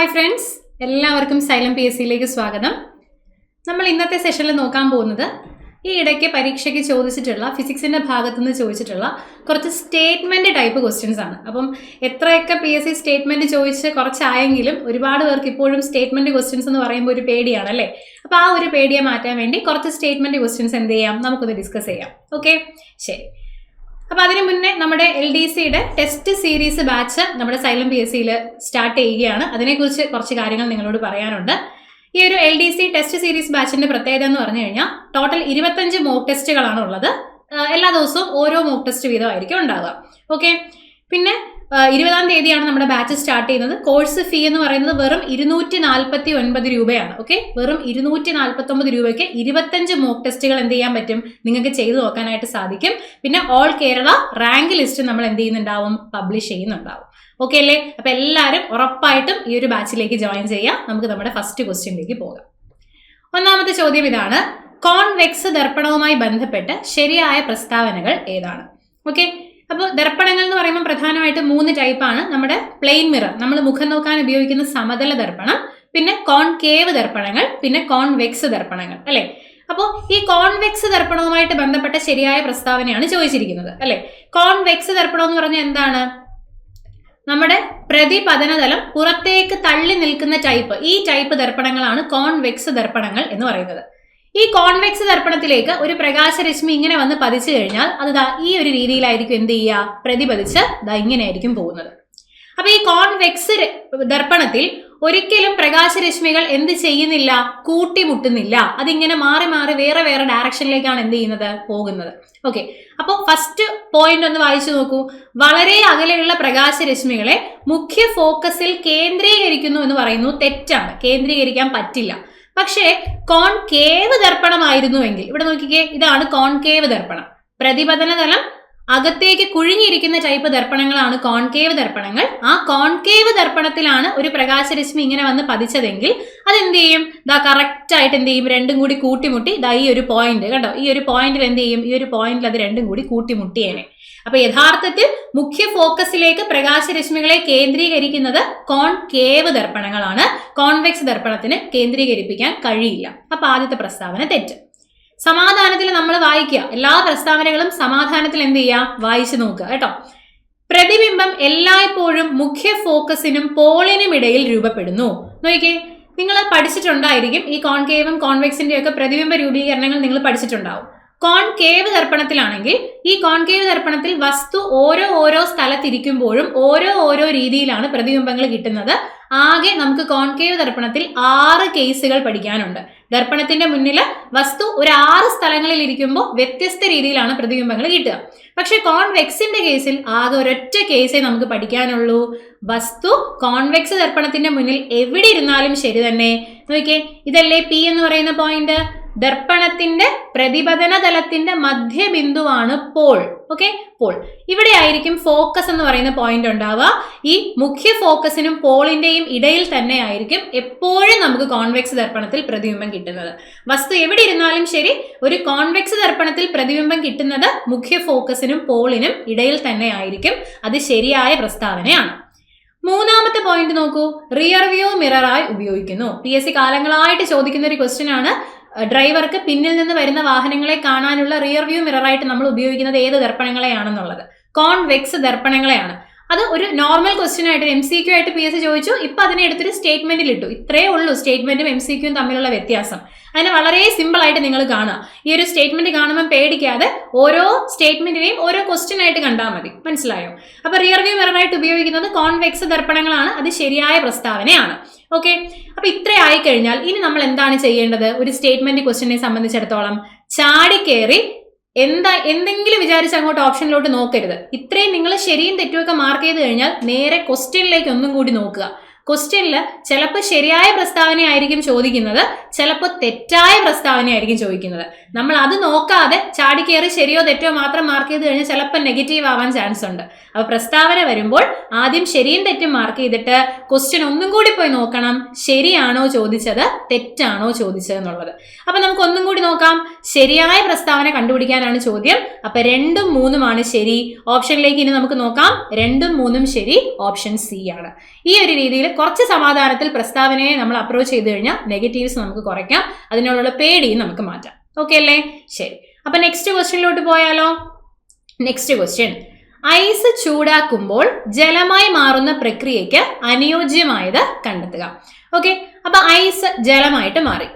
Hi friends, എല്ലാവർക്കും xylem PSCയിലേക്ക് സ്വാഗതം. നമ്മൾ ഇന്നത്തെ സെഷനിൽ നോക്കാൻ പോകുന്നത് ഈ ഇടയ്ക്ക് പരീക്ഷയ്ക്ക് ചോദിച്ചിട്ടുള്ള ഫിസിക്സിൻ്റെ ഭാഗത്തുനിന്ന് ചോദിച്ചിട്ടുള്ള കുറച്ച് സ്റ്റേറ്റ്മെൻറ്റ് ടൈപ്പ് ക്വസ്റ്റ്യൻസ് ആണ്. അപ്പം എത്രയൊക്കെ PSC സ്റ്റേറ്റ്മെൻറ്റ് ചോദിച്ച് കുറച്ചായെങ്കിലും ഒരുപാട് പേർക്ക് ഇപ്പോഴും സ്റ്റേറ്റ്മെൻറ്റ് ക്വസ്റ്റ്യൻസ് എന്ന് പറയുമ്പോൾ ഒരു പേടിയാണ് അല്ലേ. അപ്പോൾ ആ ഒരു പേടിയെ മാറ്റാൻ വേണ്ടി കുറച്ച് സ്റ്റേറ്റ്മെൻറ്റ് ക്വസ്റ്റ്യൻസ് എന്ത് ചെയ്യാം, നമുക്കൊന്ന് ഡിസ്കസ് ചെയ്യാം. ഓക്കെ, ശരി. അപ്പോൾ അതിന് മുന്നേ നമ്മുടെ LDCയുടെ ടെസ്റ്റ് സീരീസ് ബാച്ച് നമ്മുടെ സൈലം PSCയിൽ സ്റ്റാർട്ട് ചെയ്യുകയാണ്. അതിനെക്കുറിച്ച് കുറച്ച് കാര്യങ്ങൾ നിങ്ങളോട് പറയാനുണ്ട്. ഈ ഒരു LDC ടെസ്റ്റ് സീരീസ് ബാച്ചിന്റെ പ്രത്യേകത എന്ന് പറഞ്ഞു കഴിഞ്ഞാൽ ടോട്ടൽ 25 മോക്ക് ടെസ്റ്റുകളാണ് ഉള്ളത്. എല്ലാ ദിവസവും ഓരോ മോക്ക് ടെസ്റ്റ് വീതമായിരിക്കും ഉണ്ടാവുക. ഓക്കെ, പിന്നെ 20-ാം തീയതിയാണ് നമ്മുടെ ബാച്ച് സ്റ്റാർട്ട് ചെയ്യുന്നത്. കോഴ്സ് ഫീ എന്ന് പറയുന്നത് വെറും 249 രൂപയാണ്. ഓക്കെ, വെറും 249 രൂപയ്ക്ക് 25 മോക്ക് ടെസ്റ്റുകൾ എന്ത് ചെയ്യാൻ പറ്റും, നിങ്ങൾക്ക് ചെയ്തു നോക്കാനായിട്ട് സാധിക്കും. പിന്നെ ഓൾ കേരള റാങ്ക് ലിസ്റ്റ് നമ്മൾ എന്ത് ചെയ്യുന്നുണ്ടാവും, പബ്ലിഷ് ചെയ്യുന്നുണ്ടാവും. ഓക്കെ അല്ലേ. അപ്പൊ എല്ലാവരും ഉറപ്പായിട്ടും ഈ ഒരു ബാച്ചിലേക്ക് ജോയിൻ ചെയ്യാം. നമുക്ക് നമ്മുടെ ഫസ്റ്റ് ക്വസ്റ്റ്യനിലേക്ക് പോകാം. ഒന്നാമത്തെ ചോദ്യം ഇതാണ്: കോൺവെക്സ് ദർപ്പണവുമായി ബന്ധപ്പെട്ട് ശരിയായ പ്രസ്താവനകൾ ഏതാണ്? ഓക്കെ, അപ്പോൾ ദർപ്പണങ്ങൾ എന്ന് പറയുമ്പോൾ പ്രധാനമായിട്ട് 3 ടൈപ്പാണ്. നമ്മുടെ പ്ലെയിൻ മിറർ, നമ്മൾ മുഖം നോക്കാൻ ഉപയോഗിക്കുന്ന സമതല ദർപ്പണം, പിന്നെ കോൺകേവ് ദർപ്പണങ്ങൾ, പിന്നെ കോൺവെക്സ് ദർപ്പണങ്ങൾ അല്ലെ. അപ്പോൾ ഈ കോൺവെക്സ് ദർപ്പണവുമായിട്ട് ബന്ധപ്പെട്ട ശരിയായ പ്രസ്താവനയാണ് ചോദിച്ചിരിക്കുന്നത് അല്ലെ. കോൺവെക്സ് ദർപ്പണം എന്ന് പറഞ്ഞാൽ എന്താണ്? നമ്മുടെ പ്രതിപതനതലം പുറത്തേക്ക് തള്ളി നിൽക്കുന്ന ടൈപ്പ്, ഈ ടൈപ്പ് ദർപ്പണങ്ങളാണ് കോൺവെക്സ് ദർപ്പണങ്ങൾ എന്ന് പറയുന്നത്. ഈ കോൺവെക്സ് ദർപ്പണത്തിലേക്ക് ഒരു പ്രകാശരശ്മി ഇങ്ങനെ വന്ന് പതിച്ചു കഴിഞ്ഞാൽ അത് ഈ ഒരു രീതിയിലായിരിക്കും എന്ത് ചെയ്യുക, പ്രതിപതിച്ച് ഇങ്ങനെയായിരിക്കും പോകുന്നത്. അപ്പൊ ഈ കോൺവെക്സ് ദർപ്പണത്തിൽ ഒരിക്കലും പ്രകാശരശ്മികൾ എന്ത് ചെയ്യുന്നില്ല, കൂട്ടിമുട്ടുന്നില്ല. അതിങ്ങനെ മാറി മാറി വേറെ വേറെ ഡയറക്ഷനിലേക്കാണ് എന്ത് ചെയ്യുന്നത്, പോകുന്നത്. ഓക്കെ, അപ്പോൾ ഫസ്റ്റ് പോയിന്റ് ഒന്ന് വായിച്ചു നോക്കൂ. വളരെ അകലെയുള്ള പ്രകാശരശ്മികളെ മുഖ്യ ഫോക്കസിൽ കേന്ദ്രീകരിക്കുന്നു എന്ന് പറയുന്നു. തെറ്റാണ്, കേന്ദ്രീകരിക്കാൻ പറ്റില്ല. പക്ഷേ കോൺകേവ് ദർപ്പണമായിരുന്നുവെങ്കിൽ, ഇവിടെ നോക്കിക്കേ, ഇതാണ് കോൺകേവ് ദർപ്പണം. പ്രതിപതനതലം അകത്തേക്ക് കുഴിഞ്ഞിരിക്കുന്ന ടൈപ്പ് ദർപ്പണങ്ങളാണ് കോൺകേവ് ദർപ്പണങ്ങൾ. ആ കോൺകേവ് ദർപ്പണത്തിലാണ് ഒരു പ്രകാശരശ്മി ഇങ്ങനെ വന്ന് പതിച്ചതെങ്കിൽ അതെന്ത് ചെയ്യും, കറക്റ്റ് ആയിട്ട് എന്ത് ചെയ്യും, രണ്ടും കൂടി കൂട്ടിമുട്ടി ഈ ഒരു പോയിന്റ് കണ്ടോ, ഈ ഒരു പോയിന്റിൽ എന്ത് ചെയ്യും, ഈ ഒരു പോയിന്റിൽ അത് രണ്ടും കൂടി കൂട്ടിമുട്ടിയേനെ. അപ്പൊ യഥാർത്ഥത്തിൽ മുഖ്യ ഫോക്കസിലേക്ക് പ്രകാശരശ്മികളെ കേന്ദ്രീകരിക്കുന്നത് കോൺകേവ് ദർപ്പണങ്ങളാണ്. കോൺവെക്സ് ദർപ്പണത്തിന് കേന്ദ്രീകരിപ്പിക്കാൻ കഴിയില്ല. അപ്പൊ ആദ്യത്തെ പ്രസ്താവന തെറ്റ്. സമാധാനത്തിൽ നമ്മൾ വായിക്കുക, എല്ലാ പ്രസ്താവനകളും സമാധാനത്തിൽ എന്ത് ചെയ്യുക, വായിച്ചു നോക്കുക കേട്ടോ. പ്രതിബിംബം എല്ലായ്പ്പോഴും മുഖ്യ ഫോക്കസിനും പോളിനും ഇടയിൽ രൂപപ്പെടുന്നു. നോക്കിക്കേ, നിങ്ങൾ പഠിച്ചിട്ടുണ്ടായിരിക്കും ഈ കോൺകേവും കോൺവെക്സിന്റെ ഒക്കെ പ്രതിബിംബ രൂപീകരണങ്ങൾ നിങ്ങൾ പഠിച്ചിട്ടുണ്ടാവും. കോൺകേവ് ദർപ്പണത്തിലാണെങ്കിൽ ഈ കോൺകേവ് ദർപ്പണത്തിൽ വസ്തു ഓരോ സ്ഥലത്തിരിക്കുമ്പോഴും ഓരോ രീതിയിലാണ് പ്രതിബിംബങ്ങൾ കിട്ടുന്നത്. ആകെ നമുക്ക് കോൺകേവ് ദർപ്പണത്തിൽ 6 കേസുകൾ പഠിക്കാനുണ്ട്. ദർപ്പണത്തിന്റെ മുന്നിൽ വസ്തു ഒരു 6 സ്ഥലങ്ങളിൽ ഇരിക്കുമ്പോൾ വ്യത്യസ്ത രീതിയിലാണ് പ്രതിബിംബങ്ങൾ കിട്ടുക. പക്ഷെ കോൺവെക്സിന്റെ കേസിൽ ആകെ ഒരൊറ്റ കേസേ നമുക്ക് പഠിക്കാനുള്ളൂ. വസ്തു കോൺവെക്സ് ദർപ്പണത്തിന്റെ മുന്നിൽ എവിടെ ഇരുന്നാലും ശരി തന്നെ. നോക്കിയേ, ഇതല്ലേ P എന്ന് പറയുന്ന പോയിന്റ്. ദർപ്പണത്തിന്റെ പ്രതിപതന തലത്തിന്റെ മധ്യബിന്ദുവാണ് പോൾ. Okay, pole. ഇവിടെ ആയിരിക്കും ഫോക്കസ് എന്ന് പറയുന്ന പോയിന്റ് ഉണ്ടാവുക. ഈ മുഖ്യ ഫോക്കസിനും പോളിന്റെയും ഇടയിൽ തന്നെ ആയിരിക്കും എപ്പോഴും നമുക്ക് കോൺവെക്സ് ദർപ്പണത്തിൽ പ്രതിബിംബം കിട്ടുന്നത്. വസ്തു എവിടെ ഇരുന്നാലും ശരി, ഒരു കോൺവെക്സ് ദർപ്പണത്തിൽ പ്രതിബിംബം കിട്ടുന്നത് മുഖ്യ ഫോക്കസിനും പോളിനും ഇടയിൽ തന്നെ ആയിരിക്കും. അത് ശരിയായ പ്രസ്താവനയാണ്. മൂന്നാമത്തെ പോയിന്റ് നോക്കൂ, റിയർ വ്യൂ മിററായി ഉപയോഗിക്കുന്നു. PSC കാലങ്ങളായിട്ട് ചോദിക്കുന്ന ഒരു ക്വസ്റ്റ്യൻ ആണ്. ഡ്രൈവർക്ക് പിന്നിൽ നിന്ന് വരുന്ന വാഹനങ്ങളെ കാണാനുള്ള റിയർ വ്യൂ മിററായിട്ട് നമ്മൾ ഉപയോഗിക്കുന്നത് ഏത് ദർപ്പണങ്ങളെയാണെന്നുള്ളത്, കോൺവെക്സ് ദർപ്പണങ്ങളെയാണ്. അത് ഒരു നോർമൽ ക്വസ്റ്റ്യൻ ആയിട്ട് MCQ ആയിട്ട് PSC ചോദിച്ചു. ഇപ്പൊ അതിനെ എടുത്തൊരു സ്റ്റേറ്റ്മെന്റിൽ ഇട്ടു. ഇത്രയേ ഉള്ളൂ സ്റ്റേറ്റ്മെന്റും MCQയും തമ്മിലുള്ള വ്യത്യാസം. അതിനെ വളരെ സിമ്പിൾ ആയിട്ട് നിങ്ങൾ കാണുക. ഈ ഒരു സ്റ്റേറ്റ്മെന്റ് കാണുമ്പോൾ പേടിക്കാതെ ഓരോ സ്റ്റേറ്റ്മെന്റിനെയും ഓരോ ക്വസ്റ്റ്യൻ ആയിട്ട് കണ്ടാൽ മതി. മനസ്സിലായോ? അപ്പൊ റിയർ വ്യൂ മിററായിട്ട് ഉപയോഗിക്കുന്നത് കോൺവെക്സ് ദർപ്പണങ്ങളാണ്. അത് ശരിയായ പ്രസ്താവനയാണ്. ഓക്കെ, അപ്പൊ ഇത്ര ആയിക്കഴിഞ്ഞാൽ ഇനി നമ്മൾ എന്താണ് ചെയ്യേണ്ടത്? ഒരു സ്റ്റേറ്റ്മെന്റ് ക്വസ്റ്റ്യനെ സംബന്ധിച്ചിടത്തോളം ചാടിക്കേറി എന്തെങ്കിലും വിചാരിച്ച് അങ്ങോട്ട് ഓപ്ഷനിലോട്ട് നോക്കരുത്. ഇത്രയും നിങ്ങൾ ശരിയും തെറ്റുമൊക്കെ മാർക്ക് ചെയ്ത് കഴിഞ്ഞാൽ നേരെ ക്വസ്റ്റ്യനിലേക്ക് ഒന്നും കൂടി നോക്കുക. ക്വസ്റ്റ്യനിൽ ചിലപ്പോൾ ശരിയായ പ്രസ്താവനയായിരിക്കും ചോദിക്കുന്നത്, ചിലപ്പോൾ തെറ്റായ പ്രസ്താവനയായിരിക്കും ചോദിക്കുന്നത്. നമ്മൾ അത് നോക്കാതെ ചാടിക്കേറി ശരിയോ തെറ്റോ മാത്രം മാർക്ക് ചെയ്ത് കഴിഞ്ഞാൽ ചിലപ്പോൾ നെഗറ്റീവ് ആവാൻ ചാൻസ് ഉണ്ട്. അപ്പോൾ പ്രസ്താവന വരുമ്പോൾ ആദ്യം ശരിയും തെറ്റും മാർക്ക് ചെയ്തിട്ട് ക്വസ്റ്റ്യൻ ഒന്നും കൂടി പോയി നോക്കണം, ശരിയാണോ ചോദിച്ചത് തെറ്റാണോ ചോദിച്ചത് എന്നുള്ളത്. അപ്പൊ നമുക്ക് ഒന്നും കൂടി നോക്കാം. ശരിയായ പ്രസ്താവന കണ്ടുപിടിക്കാനാണ് ചോദ്യം. അപ്പൊ 2ഉം 3ഉമാണ് ശരി. ഓപ്ഷനിലേക്ക് ഇനി നമുക്ക് നോക്കാം. 2ഉം 3ഉം ശരി, ഓപ്ഷൻ C ആണ്. ഈ ഒരു രീതിയിൽ കുറച്ച് സമാധാനത്തിൽ പ്രസ്താവനയെ നമ്മൾ അപ്രോച്ച് ചെയ്ത് കഴിഞ്ഞാൽ നെഗറ്റീവ്സ് നമുക്ക് കുറയ്ക്കാം, അതിനോടുള്ള പേടിയും നമുക്ക് മാറ്റാം. ഓക്കെ അല്ലേ? ശരി. അപ്പൊ നെക്സ്റ്റ് ക്വസ്റ്റ്യനിലോട്ട് പോയാലോ? നെക്സ്റ്റ് ക്വസ്റ്റ്യൻ, ഐസ് ചൂടാക്കുമ്പോൾ ജലമായി മാറുന്ന പ്രക്രിയയ്ക്ക് അനുയോജ്യമായത് കണ്ടെത്തുക. ഓക്കെ, അപ്പൊ ഐസ് ജലമായിട്ട് മാറി.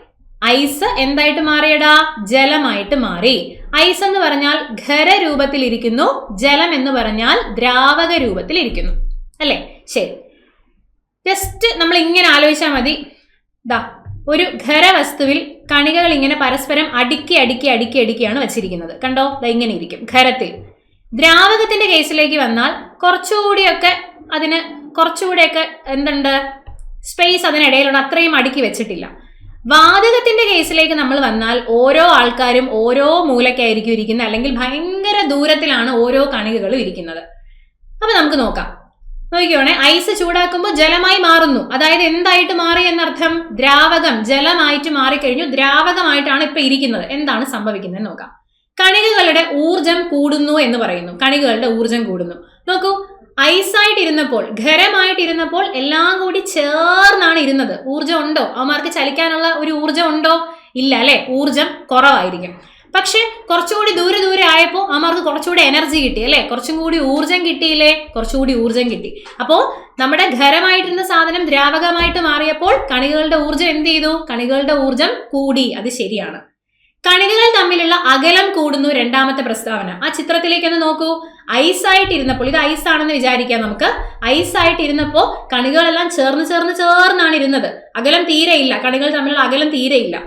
ഐസ് എന്തായിട്ട് മാറിയടാ? ജലമായിട്ട് മാറി. ഐസ് എന്ന് പറഞ്ഞാൽ ഖരരൂപത്തിൽ ഇരിക്കുന്നു, ജലം എന്ന് പറഞ്ഞാൽ ദ്രാവക രൂപത്തിൽ ഇരിക്കുന്നു, അല്ലേ? ശരി. ജസ്റ്റ് നമ്മൾ ഇങ്ങനെ ആലോചിച്ചാൽ മതി. ദാ ഒരു ഖരവസ്തുവിൽ കണികകൾ ഇങ്ങനെ പരസ്പരം അടുക്കിയാണ് വെച്ചിരിക്കുന്നത്. കണ്ടോ? ദാ ഇങ്ങനെ ഇരിക്കും ഖരത്തിൽ. ദ്രാവകത്തിന്റെ കേസിലേക്ക് വന്നാൽ കുറച്ചുകൂടിയൊക്കെ എന്തുണ്ട്, സ്പേസ് അതിനിടയിലുള്ള അത്രയും അടുക്കി വെച്ചിട്ടില്ല. വാതകത്തിന്റെ കേസിലേക്ക് നമ്മൾ വന്നാൽ ഓരോ ആൾക്കാരും ഓരോ മൂലക്കായിരിക്കും ഇരിക്കുന്നത്, അല്ലെങ്കിൽ ഭയങ്കര ദൂരത്തിലാണ് ഓരോ കണികകളും ഇരിക്കുന്നത്. അപ്പൊ നമുക്ക് നോക്കിക്കോണേ. ഐസ് ചൂടാക്കുമ്പോൾ ജലമായി മാറുന്നു, അതായത് എന്തായിട്ട് മാറി എന്നർത്ഥം? ദ്രാവകം ജലമായിട്ട് മാറിക്കഴിഞ്ഞു, ദ്രാവകമായിട്ടാണ് ഇപ്പൊ ഇരിക്കുന്നത്. എന്താണ് സംഭവിക്കുന്നത് നോക്കാം. കണികകളുടെ ഊർജം കൂടുന്നു എന്ന് പറയുന്നു. കണികകളുടെ ഊർജം കൂടുന്നു. നോക്കൂ, ഐസായിട്ടിരുന്നപ്പോൾ, ഖരമായിട്ടിരുന്നപ്പോൾ എല്ലാം കൂടി ചേർന്നാണ് ഇരുന്നത്. ഊർജം ഉണ്ടോ? അവന്മാർക്ക് ചലിക്കാനുള്ള ഒരു ഊർജം ഉണ്ടോ? ഇല്ല, അല്ലെ? ഊർജം കുറവായിരിക്കും. പക്ഷെ കുറച്ചുകൂടി ദൂരെ ആയപ്പോൾ അവന്മാർക്ക് കുറച്ചുകൂടി എനർജി കിട്ടി, അല്ലെ? കുറച്ചും കൂടി ഊർജം കിട്ടിയില്ലേ? കുറച്ചുകൂടി ഊർജം കിട്ടി. അപ്പോ നമ്മുടെ ഖരമായിട്ടിരുന്ന സാധനം ദ്രാവകമായിട്ട് മാറിയപ്പോൾ കണികകളുടെ ഊർജം എന്ത് ചെയ്തു? കണികകളുടെ ഊർജം കൂടി. അത് ശരിയാണ്. കണികകൾ തമ്മിലുള്ള അകലം കൂടുന്നു, രണ്ടാമത്തെ പ്രസ്താവന. ആ ചിത്രത്തിലേക്ക് ഒന്ന് നോക്കൂ. ഐസായിട്ടിരുന്നപ്പോൾ, ഇത് ഐസാണെന്ന് വിചാരിക്കാം നമുക്ക്. ഐസായിട്ടിരുന്നപ്പോ കണികളെല്ലാം ചേർന്നാണ് ഇരുന്നത്. അകലം തീരെയില്ല, കണികൾ തമ്മിലുള്ള അകലം തീരെയില്ല.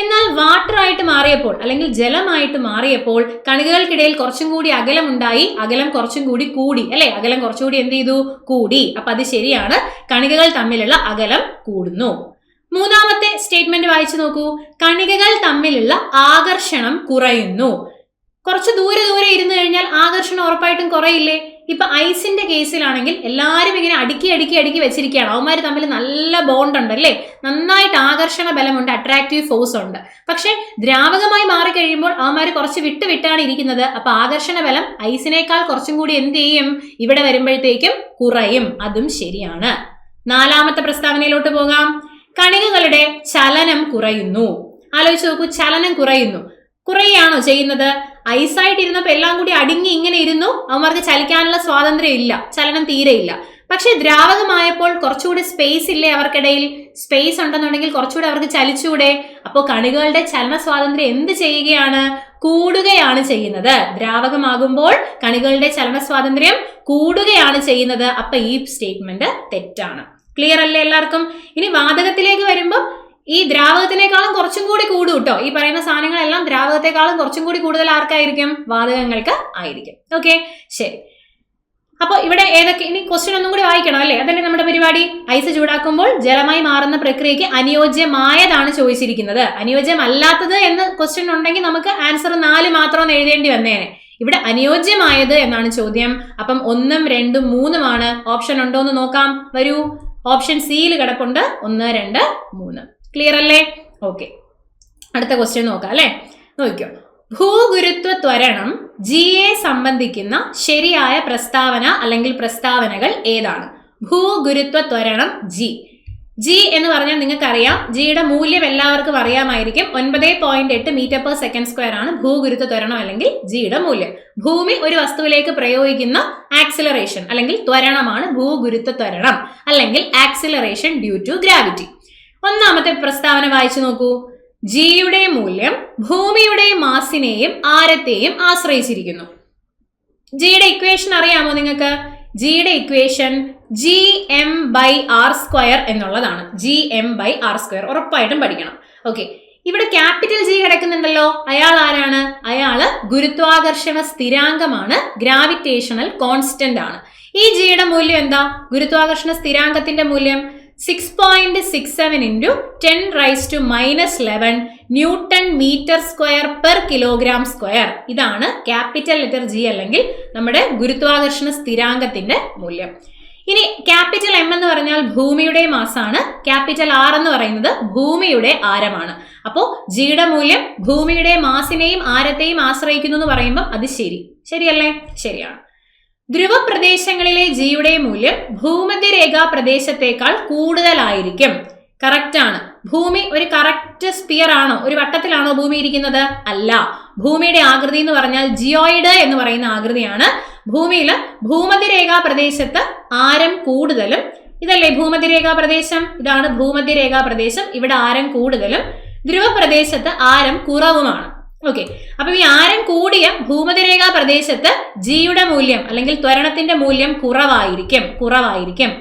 എന്നാൽ വാട്ടർ ആയിട്ട് മാറിയപ്പോൾ, അല്ലെങ്കിൽ ജലമായിട്ട് മാറിയപ്പോൾ കണികകൾക്കിടയിൽ കുറച്ചും കൂടി അകലം ഉണ്ടായി, അകലം കുറച്ചും കൂടി കൂടി, അല്ലെ? അകലം കുറച്ചുകൂടി എന്ത് ചെയ്തു? കൂടി. അപ്പൊ അത് ശരിയാണ്, കണികകൾ തമ്മിലുള്ള അകലം കൂടുന്നു. മൂന്നാമത്തെ സ്റ്റേറ്റ്മെന്റ് വായിച്ചു നോക്കൂ. കണികകൾ തമ്മിലുള്ള ആകർഷണം കുറയുന്നു. കുറച്ച് ദൂരെ ഇരുന്നു കഴിഞ്ഞാൽ ആകർഷണം ഉറപ്പായിട്ടും കുറയില്ലേ? ഇപ്പൊ ഐസിന്റെ കേസിലാണെങ്കിൽ എല്ലാവരും ഇങ്ങനെ അടുക്കി വെച്ചിരിക്കുകയാണ്. അവന്മാർ തമ്മിൽ നല്ല ബോണ്ട് ഉണ്ട്, അല്ലേ? നന്നായിട്ട് ആകർഷണ ബലമുണ്ട്, അട്രാക്റ്റീവ് ഫോഴ്സ് ഉണ്ട്. പക്ഷെ ദ്രാവകമായി മാറിക്കഴിയുമ്പോൾ അവന്മാർ കുറച്ച് വിട്ടാണ് ഇരിക്കുന്നത്. അപ്പൊ ആകർഷണ ബലം ഐസിനേക്കാൾ കുറച്ചും കൂടി എന്ത് ചെയ്യും? ഇവിടെ വരുമ്പോഴത്തേക്കും കുറയും. അതും ശരിയാണ്. നാലാമത്തെ പ്രസ്താവനയിലോട്ട് പോകാം. കണികകളുടെ ചലനം കുറയുന്നു. ആലോചിച്ച് നോക്കൂ, ചലനം കുറയുകയാണോ ചെയ്യുന്നത്? ഐസായിട്ടിരുന്നപ്പോൾ എല്ലാം കൂടി അടുങ്ങി ഇങ്ങനെ ഇരുന്നു, അവന്മാർക്ക് ചലിക്കാനുള്ള സ്വാതന്ത്ര്യം ഇല്ല, ചലനം തീരെയില്ല. പക്ഷെ ദ്രാവകമായപ്പോൾ കുറച്ചുകൂടി സ്പേസ് ഇല്ലേ അവർക്കിടയിൽ? സ്പേസ് ഉണ്ടെന്നുണ്ടെങ്കിൽ കുറച്ചുകൂടി അവർക്ക് ചലിച്ചൂടെ? അപ്പോൾ കണികകളുടെ ചലന സ്വാതന്ത്ര്യം എന്ത് ചെയ്യുകയാണ്? കൂടുകയാണ് ചെയ്യുന്നത്. ദ്രാവകമാകുമ്പോൾ കണികളുടെ ചലന സ്വാതന്ത്ര്യം കൂടുകയാണ് ചെയ്യുന്നത്. അപ്പൊ ഈ സ്റ്റേറ്റ്മെന്റ് തെറ്റാണ്. ക്ലിയർ അല്ലേ എല്ലാവർക്കും? ഇനി വാതകത്തിലേക്ക് വരുമ്പോൾ ഈ ദ്രാവകത്തിനേക്കാളും കുറച്ചും കൂടി കൂടും കേട്ടോ. ഈ പറയുന്ന സാധനങ്ങളെല്ലാം ദ്രാവകത്തെക്കാളും കുറച്ചും കൂടി കൂടുതൽ ആർക്കായിരിക്കും? വാതകങ്ങൾക്ക് ആയിരിക്കും. ഓക്കെ, ശരി. അപ്പൊ ഇവിടെ ഏതൊക്കെ, ഇനി ക്വസ്റ്റ്യൻ ഒന്നും കൂടി വായിക്കണം, അല്ലേ? അതല്ലേ നമ്മുടെ പരിപാടി. ഐസ് ചൂടാക്കുമ്പോൾ ജലമായി മാറുന്ന പ്രക്രിയയ്ക്ക് അനുയോജ്യമായതാണ് ചോദിച്ചിരിക്കുന്നത്. അനുയോജ്യമല്ലാത്തത് എന്ന് ക്വസ്റ്റ്യൻ ഉണ്ടെങ്കിൽ നമുക്ക് ആൻസർ 4 മാത്രം എഴുതേണ്ടി വന്നേനെ. ഇവിടെ അനുയോജ്യമായത് എന്നാണ് ചോദ്യം. അപ്പം 1, 2, 3 ഓപ്ഷൻ ഉണ്ടോ എന്ന് നോക്കാം. വരൂ, ഓപ്ഷൻ സിയിൽ കിടപ്പുണ്ട് 1, 2, 3. ക്ലിയർ അല്ലേ? ഓക്കെ, അടുത്ത ക്വസ്റ്റ്യൻ നോക്കാം, അല്ലെ? നോക്കിക്കോ. ഭൂഗുരുത്വ ത്വരണം ജിയെ സംബന്ധിക്കുന്ന ശരിയായ പ്രസ്താവന അല്ലെങ്കിൽ പ്രസ്താവനകൾ ഏതാണ്? ഭൂഗുരുത്വ ത്വരണം ജി എന്ന് പറഞ്ഞാൽ നിങ്ങൾക്കറിയാം, ജിയുടെ മൂല്യം എല്ലാവർക്കും അറിയാമായിരിക്കും. 9.8 m/s² ആണ് ഭൂഗുരുത്വ ത്വരണം അല്ലെങ്കിൽ ജിയുടെ മൂല്യം. ഭൂമി ഒരു വസ്തുവിലേക്ക് പ്രയോഗിക്കുന്ന ആക്സിലറേഷൻ അല്ലെങ്കിൽ ത്വരണമാണ് ഭൂഗുരുത്വ ത്വരണം, അല്ലെങ്കിൽ ആക്സിലറേഷൻ ഡ്യൂ ടു ഗ്രാവിറ്റി. ഒന്നാമത്തെ പ്രസ്താവന വായിച്ചു നോക്കൂ. ജിയുടെ മൂല്യം ഭൂമിയുടെ മാസിനെയും ആരത്തെയും ആശ്രയിച്ചിരിക്കുന്നു. ജിയുടെ ഇക്വേഷൻ അറിയാമോ നിങ്ങൾക്ക്? ജിയുടെ ഇക്വേഷൻ gm/r² എന്നുള്ളതാണ്. gm/r², ഉറപ്പായിട്ടും പഠിക്കണം. ഓക്കെ, ഇവിടെ ക്യാപിറ്റൽ ജി കിടക്കുന്നുണ്ടല്ലോ. അയാൾ ആരാണ്? അയാള് ഗുരുത്വാകർഷണ സ്ഥിരാങ്കമാണ്, ഗ്രാവിറ്റേഷണൽ കോൺസ്റ്റന്റ് ആണ്. ഈ ജിയുടെ മൂല്യം എന്താ? ഗുരുത്വാകർഷണ സ്ഥിരാങ്കത്തിന്റെ മൂല്യം 6.67 × 10⁻⁻11 Nm²/kg². ഇതാണ് ക്യാപിറ്റൽ ലെറ്റർ ജി അല്ലെങ്കിൽ നമ്മുടെ ഗുരുത്വാകർഷണ സ്ഥിരാങ്കത്തിന്റെ മൂല്യം. ഇനി ക്യാപിറ്റൽ എം എന്ന് പറഞ്ഞാൽ ഭൂമിയുടെ മാസാണ്, ക്യാപിറ്റൽ ആർ എന്ന് പറയുന്നത് ഭൂമിയുടെ ആരമാണ്. അപ്പോ ജിയുടെ മൂല്യം ഭൂമിയുടെ മാസിനെയും ആരത്തെയും ആശ്രയിക്കുന്നു എന്ന് പറയുമ്പോൾ അത് ശരിയല്ലേ? ശരിയാണ്. ധ്രുവപ്രദേശങ്ങളിലെ ജിയുടെ മൂല്യം ഭൂമധ്യരേഖാ പ്രദേശത്തേക്കാൾ കൂടുതലായിരിക്കും. കറക്റ്റ് ആണ്. ഭൂമി ഒരു കറക്റ്റ് സ്പിയർ ആണോ, ഒരു വട്ടത്തിലാണോ ഭൂമി ഇരിക്കുന്നത്? അല്ല. ഭൂമിയുടെ ആകൃതി എന്ന് പറഞ്ഞാൽ ജിയോയിഡ് എന്ന് പറയുന്ന ആകൃതിയാണ്. ഭൂമിയിൽ ഭൂമധ്യരേഖാ പ്രദേശത്ത് ആരം കൂടുതലും, ഇതല്ലേ ഭൂമധ്യരേഖാ പ്രദേശം, ഇതാണ് ഭൂമധ്യരേഖാ പ്രദേശം, ഇവിടെ ആരം കൂടുതലും, ധ്രുവപ്രദേശത്ത് ആരം കുറവുമാണ്. ഓക്കെ, അപ്പൊ ഈ ആരം കൂടിയ ഭൂമധ്യരേഖാ പ്രദേശത്ത് ജിയുടെ മൂല്യം അല്ലെങ്കിൽ ത്വരണത്തിന്റെ മൂല്യം കുറവായിരിക്കും.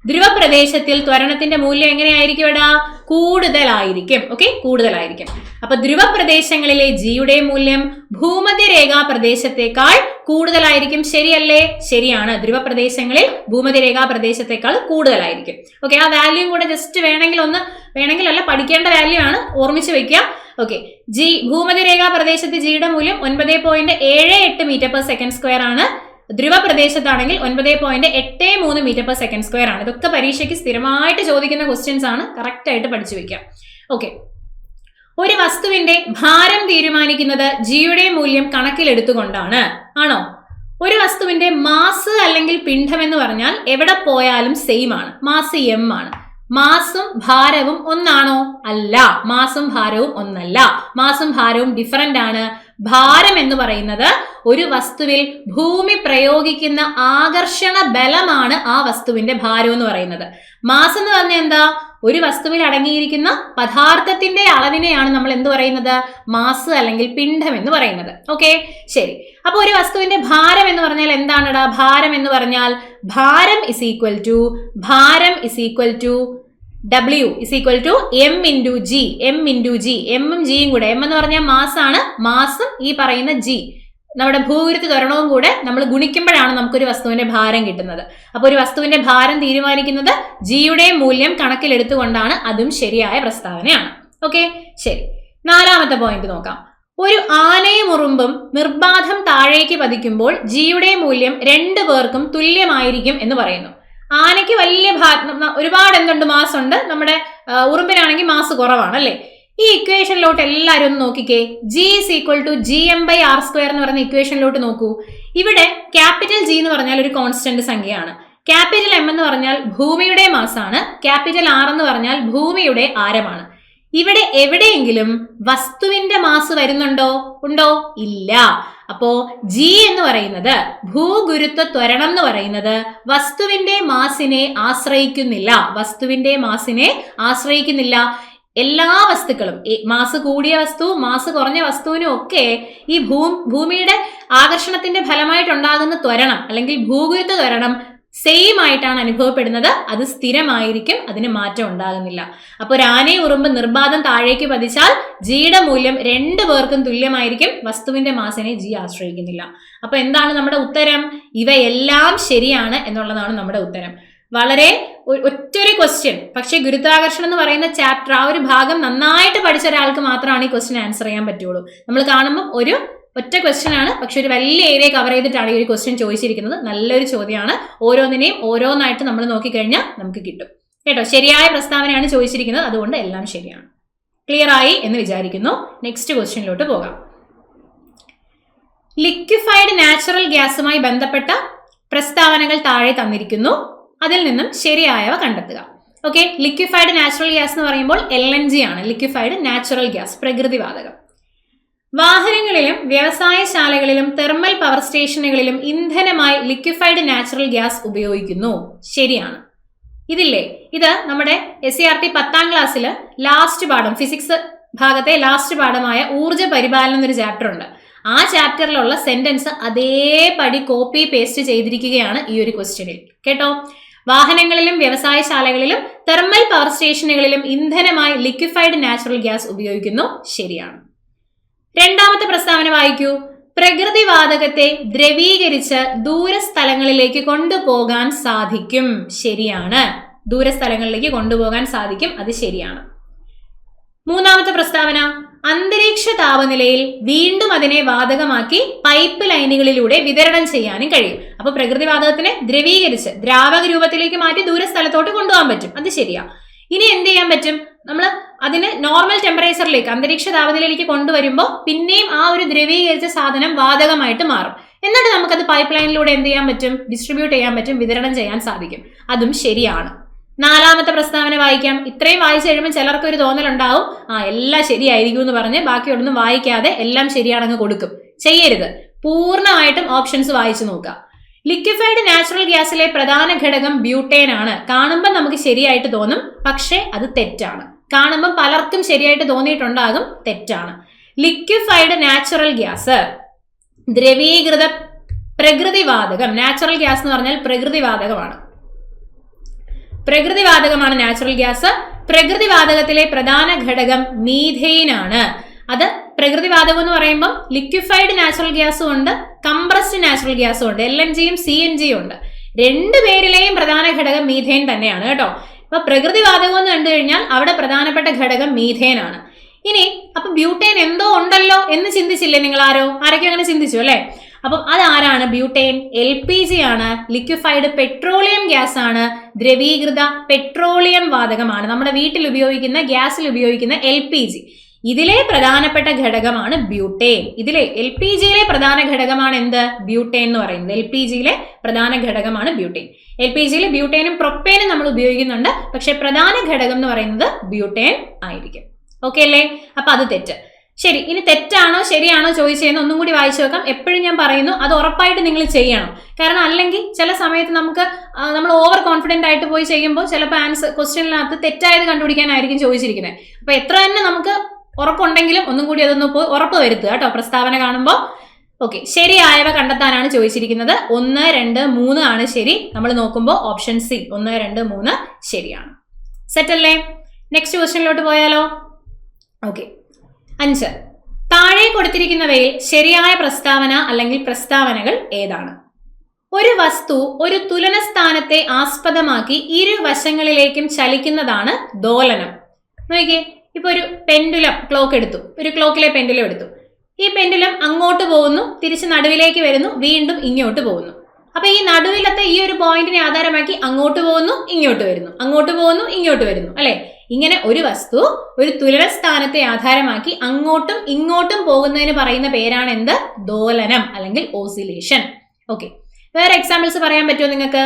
ധ്രുവപ്രദേശത്തിൽ ത്വരണത്തിന്റെ മൂല്യം എങ്ങനെയായിരിക്കും? ഇവിടെ കൂടുതലായിരിക്കും. ഓക്കെ, കൂടുതലായിരിക്കും. അപ്പൊ ധ്രുവപ്രദേശങ്ങളിലെ ജിയുടെ മൂല്യം ഭൂമധ്യരേഖാ പ്രദേശത്തേക്കാൾ കൂടുതലായിരിക്കും. ശരിയല്ലേ? ശരിയാണ്. ധ്രുവപ്രദേശങ്ങളിൽ ഭൂമധ്യരേഖാ പ്രദേശത്തേക്കാൾ കൂടുതലായിരിക്കും. ഓക്കെ, ആ വാല്യൂ കൂടെ ജസ്റ്റ് വേണമെങ്കിലല്ല പഠിക്കേണ്ട വാല്യൂ ആണ്, ഓർമ്മിച്ച് വെക്കുക. ഓക്കെ, ജി ഭൂമധ്യരേഖാ പ്രദേശത്ത് ജിയുടെ മൂല്യം 9.78 m/s² ആണ്. ധ്രുവപ്രദേശത്താണെങ്കിൽ 9.83 m/s² ആണ്. ഇതൊക്കെ പരീക്ഷയ്ക്ക് സ്ഥിരമായിട്ട് ചോദിക്കുന്ന ക്വസ്റ്റ്യൻസ് ആണ്. കറക്റ്റ് ആയിട്ട് പഠിച്ചു വെക്കാം. ഓക്കെ, ഒരു വസ്തുവിന്റെ ഭാരം തീരുമാനിക്കുന്നത് ജിയുടെ മൂല്യം കണക്കിലെടുത്തുകൊണ്ടാണ്. ആണോ? ഒരു വസ്തുവിന്റെ മാസ് അല്ലെങ്കിൽ പിണ്ഡം എന്ന് പറഞ്ഞാൽ എവിടെ പോയാലും സെയിം ആണ്. മാസ് m ആണ്. മാസും ഭാരവും ഒന്നാണോ? അല്ല. മാസും ഭാരവും ഒന്നല്ല. മാസും ഭാരവും ഡിഫറന്റ് ആണ്. ഭാരം എന്ന് പറയുന്നത് ഒരു വസ്തുവിൽ ഭൂമി പ്രയോഗിക്കുന്ന ആകർഷണ ബലമാണ് ആ വസ്തുവിന്റെ ഭാരം എന്ന് പറയുന്നത്. മാസ് എന്ന് പറഞ്ഞാൽ എന്താ? ഒരു വസ്തുവിൽ അടങ്ങിയിരിക്കുന്ന പദാർത്ഥത്തിന്റെ അളവിനെയാണ് നമ്മൾ എന്ത് പറയുന്നത്? മാസ് അല്ലെങ്കിൽ പിണ്ഡം എന്ന് പറയുന്നത്. ഓക്കെ, ശരി. അപ്പൊ ഒരു വസ്തുവിന്റെ ഭാരം എന്ന് പറഞ്ഞാൽ എന്താണെടാ? ഭാരം എന്ന് പറഞ്ഞാൽ ഭാരം is equal to W is equal to M into G. എമ്മും ജിയും കൂടെ, എം എന്ന് പറഞ്ഞാൽ മാസ് ആണ്, മാസും ഈ പറയുന്ന ജി നമ്മുടെ ഭൂവിരുദ്ധ ത്വരണവും കൂടെ നമ്മൾ ഗുണിക്കുമ്പോഴാണ് നമുക്കൊരു വസ്തുവിന്റെ ഭാരം കിട്ടുന്നത്. അപ്പൊ ഒരു വസ്തുവിന്റെ ഭാരം തീരുമാനിക്കുന്നത് ജിയുടെ മൂല്യം കണക്കിലെടുത്തുകൊണ്ടാണ്. അതും ശരിയായ പ്രസ്താവനയാണ്. ഓക്കെ, ശരി. 4ാമത്തെ പോയിന്റ് നോക്കാം. ഒരു ആനയും ഉറുമ്പും നിർബാധം താഴേക്ക് പതിക്കുമ്പോൾ ജിയുടെ മൂല്യം 2 പേർക്കും തുല്യമായിരിക്കും എന്ന് പറയുന്നു. ആനയ്ക്ക് വലിയ ഒരുപാട് എന്തുണ്ട്? മാസ് ഉണ്ട്. നമ്മുടെ ഉറുമ്പിനാണെങ്കിൽ മാസ് കുറവാണ് അല്ലേ? ഈ ഇക്വേഷനിലോട്ട് എല്ലാവരും ഒന്ന് നോക്കിക്കേ. G is equal to gm/r² എന്ന് പറയുന്ന ഇക്വേഷനിലോട്ട് നോക്കൂ. ഇവിടെ ക്യാപിറ്റൽ G എന്ന് പറഞ്ഞാൽ ഒരു കോൺസ്റ്റന്റ് സംഖ്യയാണ്. ക്യാപിറ്റൽ M എന്ന് പറഞ്ഞാൽ ഭൂമിയുടെ മാസാണ്. ക്യാപിറ്റൽ R എന്ന് പറഞ്ഞാൽ ഭൂമിയുടെ ആരമാണ്. ഇവിടെ എവിടെയെങ്കിലും വസ്തുവിന്റെ മാസ് വരുന്നുണ്ടോ? ഉണ്ടോ? ഇല്ല. അപ്പോ ജി എന്ന് പറയുന്നത്, ഭൂഗുരുത്വ ത്വരണം എന്ന് പറയുന്നത് വസ്തുവിന്റെ മാസിനെ ആശ്രയിക്കുന്നില്ല. എല്ലാ വസ്തുക്കളും, മാസ് കൂടിയ വസ്തു, മാസ് കുറഞ്ഞ വസ്തുവിനും ഒക്കെ ഈ ഭൂമിയുടെ ആകർഷണത്തിന്റെ ഫലമായിട്ടുണ്ടാകുന്ന ത്വരണം അല്ലെങ്കിൽ ഭൂഗുരുത്വ ത്വരണം സെയിം ആയിട്ടാണ് അനുഭവപ്പെടുന്നത്. അത് സ്ഥിരമായിരിക്കും, അതിന് മാറ്റം ഉണ്ടാകുന്നില്ല. അപ്പൊ ഒരു ആനയും ഉറുമ്പ് നിർബാധം താഴേക്ക് പതിച്ചാൽ ജിയുടെ മൂല്യം 2 പേർക്കും തുല്യമായിരിക്കും. വസ്തുവിന്റെ മാസിനെ ജി ആശ്രയിക്കുന്നില്ല. അപ്പൊ എന്താണ് നമ്മുടെ ഉത്തരം? ഇവയെല്ലാം ശരിയാണ് എന്നുള്ളതാണ് നമ്മുടെ ഉത്തരം. വളരെ ഒറ്റൊരു ക്വസ്റ്റ്യൻ, പക്ഷെ ഗുരുത്വാകർഷണം എന്ന് പറയുന്ന ചാപ്റ്റർ, ആ ഒരു ഭാഗം നന്നായിട്ട് പഠിച്ച ഒരാൾക്ക് മാത്രമാണ് ഈ ക്വസ്റ്റ്യൻ ആൻസർ ചെയ്യാൻ പറ്റുള്ളൂ. നമ്മൾ കാണുമ്പോൾ ഒരു ഒറ്റ ക്വസ്റ്റ്യൻ ആണ്, പക്ഷെ ഒരു വലിയ ഏരിയ കവർ ചെയ്തിട്ടാണ് ഈ ഒരു ക്വസ്റ്റ്യൻ ചോദിച്ചിരിക്കുന്നത്. നല്ലൊരു ചോദ്യമാണ്. ഓരോന്നിനെയും ഓരോന്നായിട്ട് നമ്മൾ നോക്കിക്കഴിഞ്ഞാൽ നമുക്ക് കിട്ടും കേട്ടോ. ശരിയായ പ്രസ്താവനയാണ് ചോദിച്ചിരിക്കുന്നത്, അതുകൊണ്ട് എല്ലാം ശരിയാണ്. ക്ലിയർ ആയി എന്ന് വിചാരിക്കുന്നു. നെക്സ്റ്റ് ക്വസ്റ്റ്യനിലോട്ട് പോകാം. ലിക്വിഫൈഡ് നാച്ചുറൽ ഗ്യാസുമായി ബന്ധപ്പെട്ട പ്രസ്താവനകൾ താഴെ തന്നിരിക്കുന്നു. അതിൽ നിന്നും ശരിയായവ കണ്ടെത്തുക. ഓക്കെ, ലിക്വിഫൈഡ് നാച്ചുറൽ ഗ്യാസ് എന്ന് പറയുമ്പോൾ LNG ആണ്. ലിക്വിഫൈഡ് നാച്ചുറൽ ഗ്യാസ്, പ്രകൃതിവാതകം. വാഹനങ്ങളിലും വ്യവസായശാലകളിലും തെർമൽ പവർ സ്റ്റേഷനുകളിലും ഇന്ധനമായി ലിക്വിഫൈഡ് നാച്ചുറൽ ഗ്യാസ് ഉപയോഗിക്കുന്നു. ശരിയാണ്. ഇതില്ലേ, ഇത് നമ്മുടെ SCERT 10ാം ക്ലാസ്സിൽ ലാസ്റ്റ് പാഠം, ഫിസിക്സ് ഭാഗത്തെ ലാസ്റ്റ് പാഠമായ ഊർജ്ജ പരിപാലനം എന്നൊരു ചാപ്റ്റർ ഉണ്ട്. ആ ചാപ്റ്ററിലുള്ള സെന്റൻസ് അതേപടി കോപ്പി പേസ്റ്റ് ചെയ്തിരിക്കുകയാണ് ഈ ഒരു ക്വസ്റ്റ്യനിൽ കേട്ടോ. വാഹനങ്ങളിലും വ്യവസായശാലകളിലും തെർമൽ പവർ സ്റ്റേഷനുകളിലും ഇന്ധനമായി ലിക്വിഫൈഡ് നാച്ചുറൽ ഗ്യാസ് ഉപയോഗിക്കുന്നു. ശരിയാണ്. 2ാമത്തെ പ്രസ്താവന വായിക്കൂ. പ്രകൃതിവാതകത്തെ ദ്രവീകരിച്ച് ദൂരസ്ഥലങ്ങളിലേക്ക് കൊണ്ടുപോകാൻ സാധിക്കും. ശരിയാണ്. ദൂരസ്ഥലങ്ങളിലേക്ക് കൊണ്ടുപോകാൻ സാധിക്കും, അത് ശരിയാണ്. 3ാമത്തെ പ്രസ്താവന, അന്തരീക്ഷ താപനിലയിൽ വീണ്ടും അതിനെ വാതകമാക്കി പൈപ്പ് ലൈനുകളിലൂടെ വിതരണം ചെയ്യാനും കഴിയും. അപ്പൊ പ്രകൃതിവാതകത്തിനെ ദ്രവീകരിച്ച് ദ്രാവക രൂപത്തിലേക്ക് മാറ്റി ദൂരസ്ഥലത്തോട്ട് കൊണ്ടുപോകാൻ പറ്റും, അത് ശരിയാ. ഇനി എന്ത് ചെയ്യാൻ പറ്റും? നമ്മൾ അതിന് നോർമൽ ടെമ്പറേച്ചറിലേക്ക്, അന്തരീക്ഷ താപനിലയിലേക്ക് കൊണ്ടുവരുമ്പോൾ പിന്നെയും ആ ഒരു ദ്രവീകരിച്ച സാധനം വാതകമായിട്ട് മാറും. എന്നിട്ട് നമുക്കത് പൈപ്പ് ലൈനിലൂടെ എന്ത് ചെയ്യാൻ പറ്റും? ഡിസ്ട്രിബ്യൂട്ട് ചെയ്യാൻ പറ്റും, വിതരണം ചെയ്യാൻ സാധിക്കും. അതും ശരിയാണ്. 4ാമത്തെ പ്രസ്താവന വായിക്കാം. ഇത്രയും വായിച്ചു കഴിയുമ്പോൾ ചിലർക്ക് ഒരു തോന്നലുണ്ടാവും, എല്ലാം ശരിയായിരിക്കും എന്ന് പറഞ്ഞ് ബാക്കിയൊന്നും വായിക്കാതെ എല്ലാം ശരിയാണെന്ന് കൊടുക്കും. ചെയ്യരുത്. പൂർണ്ണമായിട്ടും ഓപ്ഷൻസ് വായിച്ചു നോക്കുക. ലിക്വിഫൈഡ് നാച്ചുറൽ ഗ്യാസിലെ പ്രധാന ഘടകം ബ്യൂട്ടേൻ ആണ്. കാണുമ്പോൾ നമുക്ക് ശരിയായിട്ട് തോന്നും, പക്ഷേ അത് തെറ്റാണ്. കാണുമ്പോൾ പലർക്കും ശരിയായിട്ട് തോന്നിയിട്ടുണ്ടാകും, തെറ്റാണ്. ലിക്വിഫൈഡ് നാച്ചുറൽ ഗ്യാസ് ദ്രവീകൃത പ്രകൃതിവാതകം. നാച്ചുറൽ ഗ്യാസ് എന്ന് പറഞ്ഞാൽ പ്രകൃതിവാതകമാണ്. പ്രകൃതിവാതകമാണ് നാച്ചുറൽ ഗ്യാസ്. പ്രകൃതിവാതകത്തിലെ പ്രധാന ഘടകം മീഥെയിൻ ആണ്. അത് പ്രകൃതിവാതകം എന്ന് പറയുമ്പോൾ ലിക്വിഫൈഡ് നാച്ചുറൽ ഗ്യാസും ഉണ്ട്, കംപ്രസ്ഡ് നാച്ചുറൽ ഗ്യാസും ഉണ്ട്, LNGയും CNG ഉണ്ട്. രണ്ടുപേരിലെയും പ്രധാന ഘടകം മീഥെയിൻ തന്നെയാണ് കേട്ടോ. അപ്പൊ പ്രകൃതിവാതകം എന്ന് കണ്ടു കഴിഞ്ഞാൽ അവിടെ പ്രധാനപ്പെട്ട ഘടകം മീഥെയിൻ ആണ്. ഇനി അപ്പൊ ബ്യൂട്ടേൻ എന്തോ ഉണ്ടല്ലോ എന്ന് ചിന്തിച്ചില്ലേ നിങ്ങൾ? ആരൊക്കെ അങ്ങനെ ചിന്തിച്ചു അല്ലെ? അപ്പം അതാരാണ് ബ്യൂട്ടേൻ? LPG ആണ്, ലിക്വിഫൈഡ് പെട്രോളിയം ഗ്യാസ് ആണ്, ദ്രവീകൃത പെട്രോളിയം വാതകമാണ്. നമ്മുടെ വീട്ടിൽ ഉപയോഗിക്കുന്ന ഗ്യാസിൽ ഉപയോഗിക്കുന്ന LPG. ഇതിലെ പ്രധാനപ്പെട്ട ഘടകമാണ് ബ്യൂട്ടേൻ. ഇതിലെ LPGയിലെ പ്രധാന ഘടകമാണ് എന്ത്? ബ്യൂട്ടേൻ എന്ന് പറയുന്നത്. LPGയിലെ പ്രധാന ഘടകമാണ് ബ്യൂട്ടേൻ. LPGയിൽ ബ്യൂട്ടേനും പ്രൊപ്പേനും നമ്മൾ ഉപയോഗിക്കുന്നുണ്ട്, പക്ഷെ പ്രധാന ഘടകം എന്ന് പറയുന്നത് ബ്യൂട്ടേൻ ആയിരിക്കും. ഓക്കെ അല്ലേ? അപ്പൊ അത് തെറ്റ്. ശരി, ഇനി തെറ്റാണോ ശരിയാണോ ചോദിച്ചതെന്ന് ഒന്നും കൂടി വായിച്ചു നോക്കാം. എപ്പോഴും ഞാൻ പറയുന്നു, അത് ഉറപ്പായിട്ട് നിങ്ങൾ ചെയ്യണം. കാരണം അല്ലെങ്കിൽ ചില സമയത്ത് നമ്മൾ ഓവർ കോൺഫിഡന്റ് ആയിട്ട് പോയി ചെയ്യുമ്പോൾ ചിലപ്പോൾ ക്വസ്റ്റ്യനിനകത്ത് തെറ്റായത് കണ്ടുപിടിക്കാനായിരിക്കും ചോദിച്ചിരിക്കുന്നത്. അപ്പൊ എത്ര തന്നെ നമുക്ക് ഉറപ്പുണ്ടെങ്കിലും ഒന്നും കൂടി അതൊന്ന് പോയി ഉറപ്പ് വരുത്തുക കേട്ടോ പ്രസ്താവന കാണുമ്പോൾ. ഓക്കെ, ശരിയായവ കണ്ടെത്താനാണ് ചോദിച്ചിരിക്കുന്നത്. 1, 2, 3 ആണ് ശരി. നമ്മൾ നോക്കുമ്പോൾ ഓപ്ഷൻ സി 1, 2, 3 ശരിയാണ്. സെറ്റ് അല്ലേ? നെക്സ്റ്റ് ക്വസ്റ്റ്യനിലോട്ട് പോയാലോ? ഓക്കെ, 5. താഴെ കൊടുത്തിരിക്കുന്നവയിൽ ശരിയായ പ്രസ്താവന അല്ലെങ്കിൽ പ്രസ്താവനകൾ ഏതാണ്? ഒരു വസ്തു ഒരു തുലന സ്ഥാനത്തെ ആസ്പദമാക്കി ഇരുവശങ്ങളിലേക്കും ചലിക്കുന്നതാണ് ദോലനം. നോക്കിയേ, ഇപ്പൊ ഒരു പെൻഡുലം ക്ലോക്ക് എടുത്തു, ഒരു ക്ലോക്കിലെ പെൻഡുലം എടുത്തു. ഈ പെൻഡുലം അങ്ങോട്ട് പോകുന്നു, തിരിച്ച് നടുവിലേക്ക് വരുന്നു, വീണ്ടും ഇങ്ങോട്ട് പോകുന്നു. അപ്പൊ ഈ നടുവിലത്തെ ഈ ഒരു പോയിന്റിനെ ആധാരമാക്കി അങ്ങോട്ട് പോകുന്നു, ഇങ്ങോട്ട് വരുന്നു, അങ്ങോട്ട് പോകുന്നു, ഇങ്ങോട്ട് വരുന്നു, അല്ലെ? ഇങ്ങനെ ഒരു വസ്തു ഒരു തുലന സ്ഥാനത്തെ ആധാരമാക്കി അങ്ങോട്ടും ഇങ്ങോട്ടും പോകുന്നതിന് പറയുന്ന പേരാണ് എന്ത്? ദോലനം അല്ലെങ്കിൽ ഓസിലേഷൻ. ഓക്കെ, വേറെ എക്സാമ്പിൾസ് പറയാൻ പറ്റുമോ നിങ്ങൾക്ക്?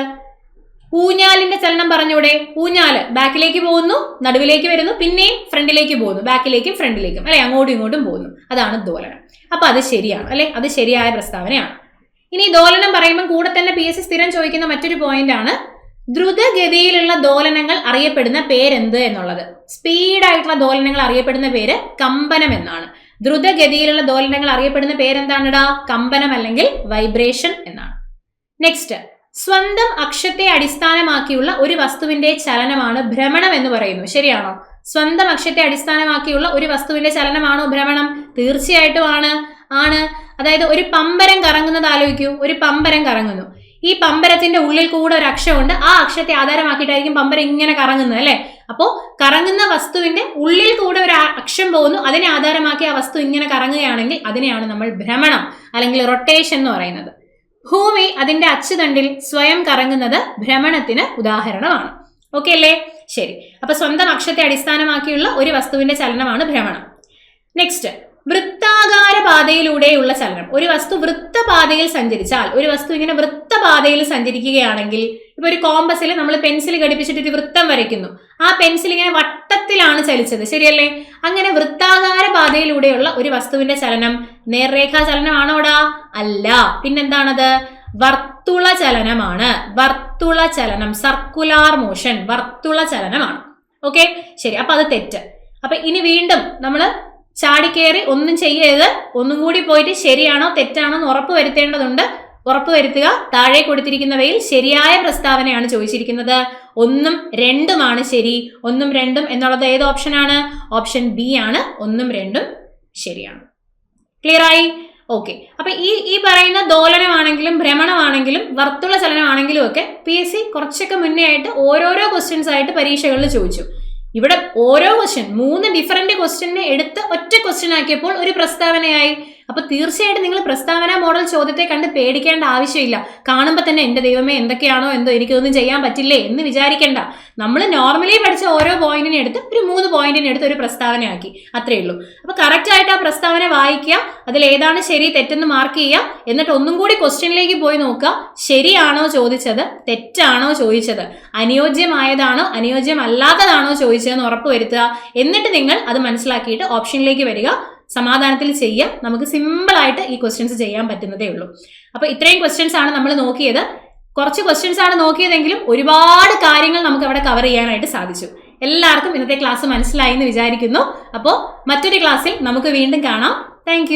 ഊഞ്ഞാലിന്റെ ചലനം പറഞ്ഞൂടെ? ഊഞ്ഞാല് ബാക്കിലേക്ക് പോകുന്നു, നടുവിലേക്ക് വരുന്നു, പിന്നെയും ഫ്രണ്ടിലേക്ക് പോകുന്നു, ബാക്കിലേക്കും ഫ്രണ്ടിലേക്കും, അല്ലെ? അങ്ങോട്ടും ഇങ്ങോട്ടും പോകുന്നു. അതാണ് ദോലനം. അപ്പൊ അത് ശരിയാണ്, അല്ലെ? അത് ശരിയായ പ്രസ്താവനയാണ്. ഇനി ദോലനം പറയുമ്പോൾ കൂടെ തന്നെ PSC സ്ഥിരം ചോദിക്കുന്ന മറ്റൊരു പോയിന്റ് ആണ് ദ്രുതഗതിയിലുള്ള ദോലനങ്ങൾ അറിയപ്പെടുന്ന പേരെന്ത് എന്നുള്ളത്. സ്പീഡായിട്ടുള്ള ദോലനങ്ങൾ അറിയപ്പെടുന്ന പേര് കമ്പനം എന്നാണ്. ദ്രുതഗതിയിലുള്ള ദോലനങ്ങൾ അറിയപ്പെടുന്ന പേരെന്താണെടാ? കമ്പനം അല്ലെങ്കിൽ വൈബ്രേഷൻ എന്നാണ്. നെക്സ്റ്റ്, സ്വന്തം അക്ഷത്തെ അടിസ്ഥാനമാക്കിയുള്ള ഒരു വസ്തുവിന്റെ ചലനമാണ് ഭ്രമണം എന്ന് പറയുന്നു. ശരിയാണോ? സ്വന്തം അക്ഷത്തെ അടിസ്ഥാനമാക്കിയുള്ള ഒരു വസ്തുവിന്റെ ചലനമാണോ ഭ്രമണം? തീർച്ചയായിട്ടും ആണ്. അതായത് ഒരു പമ്പരം കറങ്ങുന്നത് ആലോചിക്കൂ. ഒരു പമ്പരം കറങ്ങുന്നു, ഈ പമ്പരത്തിന്റെ ഉള്ളിൽ കൂടെ ഒരു അക്ഷമുണ്ട്, ആ അക്ഷത്തെ ആധാരമാക്കിയിട്ടായിരിക്കും പമ്പരം ഇങ്ങനെ കറങ്ങുന്നത്, അല്ലെ? അപ്പോ കറങ്ങുന്ന വസ്തുവിന്റെ ഉള്ളിൽ കൂടെ ഒരു അക്ഷം പോകുന്നു, അതിനെ ആധാരമാക്കി ആ വസ്തു ഇങ്ങനെ കറങ്ങുകയാണെങ്കിൽ അതിനെയാണ് നമ്മൾ ഭ്രമണം അല്ലെങ്കിൽ റൊട്ടേഷൻ എന്ന് പറയുന്നത്. ഭൂമി അതിന്റെ അച്ചുതണ്ടിൽ സ്വയം കറങ്ങുന്നത് ഭ്രമണത്തിന് ഉദാഹരണമാണ്. ഓക്കെ അല്ലേ? ശരി, അപ്പൊ സ്വന്തം അക്ഷത്തെ അടിസ്ഥാനമാക്കിയുള്ള ഒരു വസ്തുവിന്റെ ചലനമാണ് ഭ്രമണം. നെക്സ്റ്റ്, വൃത്താകാര പാതയിലൂടെയുള്ള ചലനം. ഒരു വസ്തു വൃത്തപാതയിൽ സഞ്ചരിച്ചാൽ, ഒരു വസ്തു ഇങ്ങനെ വൃത്തപാതയിൽ സഞ്ചരിക്കുകയാണെങ്കിൽ, ഇപ്പൊ ഒരു കോമ്പസിൽ നമ്മൾ പെൻസിൽ ഘടിപ്പിച്ചിട്ട് ഒരു വൃത്തം വരയ്ക്കുന്നു, ആ പെൻസിൽ ഇങ്ങനെ വട്ടത്തിലാണ് ചലിച്ചത്, ശരിയല്ലേ? അങ്ങനെ വൃത്താകാര പാതയിലൂടെയുള്ള ഒരു വസ്തുവിന്റെ ചലനം നേർരേഖാ ചലനമാണോടാ? അല്ല. പിന്നെന്താണത്? വർത്തുള ചലനമാണ്. വർത്തുള ചലനം, സർക്കുലാർ മോഷൻ, വർത്തുള ചലനമാണ്. ഓക്കെ, ശരി, അപ്പൊ അത് തെറ്റ്. അപ്പൊ ഇനി വീണ്ടും നമ്മൾ ചാടിക്കേറി ഒന്നും ചെയ്യരുത്. ഒന്നും കൂടി പോയിട്ട് ശരിയാണോ തെറ്റാണോ എന്ന് ഉറപ്പ് വരുത്തേണ്ടതുണ്ട്. ഉറപ്പ് വരുത്തുക. താഴെ കൊടുത്തിരിക്കുന്നവയിൽ ശരിയായ പ്രസ്താവനയാണ് ചോദിച്ചിരിക്കുന്നത്. 1ഉം 2ഉമാണ് ശരി. 1ഉം 2ഉം എന്നുള്ളത് ഏത് ഓപ്ഷനാണ്? ഓപ്ഷൻ ബി ആണ്. 1ഉം 2ഉം ശരിയാണ്. ക്ലിയർ ആയി? ഓക്കെ, അപ്പൊ ഈ പറയുന്ന ദോലനമാണെങ്കിലും ഭ്രമണമാണെങ്കിലും വർത്തുള ചലനമാണെങ്കിലും ഒക്കെ PSC കുറച്ചൊക്കെ മുന്നേ ആയിട്ട് ഓരോരോ ക്വസ്റ്റ്യൻസ് ആയിട്ട് പരീക്ഷകളിൽ ചോദിച്ചു. ഇവിടെ ഓരോ ക്വസ്റ്റ്യൻ 3 ഡിഫറെന്റ് ക്വസ്റ്റ്യനെ എടുത്ത് ഒറ്റ ക്വസ്റ്റ്യൻ ആക്കിയപ്പോൾ ഒരു പ്രസ്താവനയായി. അപ്പൊ തീർച്ചയായിട്ടും നിങ്ങൾ പ്രസ്താവന മോഡൽ ചോദ്യത്തെ കണ്ട് പേടിക്കേണ്ട ആവശ്യമില്ല. കാണുമ്പോൾ തന്നെ എന്റെ ദൈവമേ എന്തൊക്കെയാണോ എന്തോ എനിക്കൊന്നും ചെയ്യാൻ പറ്റില്ലേ എന്ന് വിചാരിക്കേണ്ട. നമ്മൾ നോർമലി പഠിച്ച ഓരോ പോയിന്റിനെ എടുത്ത് ഒരു 3 പോയിന്റിനെ എടുത്ത് ഒരു പ്രസ്താവനയാക്കി, അത്രേ ഉള്ളൂ. അപ്പൊ കറക്റ്റ് ആയിട്ട് ആ പ്രസ്താവന വായിക്കുക, അതിൽ ഏതാണ് ശരി തെറ്റെന്ന് മാർക്ക് ചെയ്യുക, എന്നിട്ട് ഒന്നും കൂടി ക്വസ്റ്റ്യനിലേക്ക് പോയി നോക്കുക, ശരിയാണോ ചോദിച്ചത്, തെറ്റാണോ ചോദിച്ചത്, അനുയോജ്യമായതാണോ അനുയോജ്യമല്ലാത്തതാണോ ചോദിച്ചതെന്ന് ഉറപ്പുവരുത്തുക. എന്നിട്ട് നിങ്ങൾ അത് മനസ്സിലാക്കിയിട്ട് ഓപ്ഷനിലേക്ക് വരിക, സമാധാനത്തിൽ ചെയ്യുക. നമുക്ക് സിമ്പിൾ ആയിട്ട് ഈ ക്വസ്റ്റ്യൻസ് ചെയ്യാൻ പറ്റുന്നതേ ഉള്ളൂ. അപ്പൊ ഇത്രയും ക്വസ്റ്റ്യൻസ് ആണ് നമ്മൾ നോക്കിയത്. കുറച്ച് ക്വസ്റ്റ്യൻസ് ആണ് നോക്കിയതെങ്കിലും ഒരുപാട് കാര്യങ്ങൾ നമുക്ക് അവിടെ കവർ ചെയ്യാനായിട്ട് സാധിച്ചു. എല്ലാവർക്കും ഇന്നത്തെ ക്ലാസ് മനസ്സിലായി എന്ന് വിചാരിക്കുന്നു. അപ്പോൾ മറ്റൊരു ക്ലാസ്സിൽ നമുക്ക് വീണ്ടും കാണാം. താങ്ക്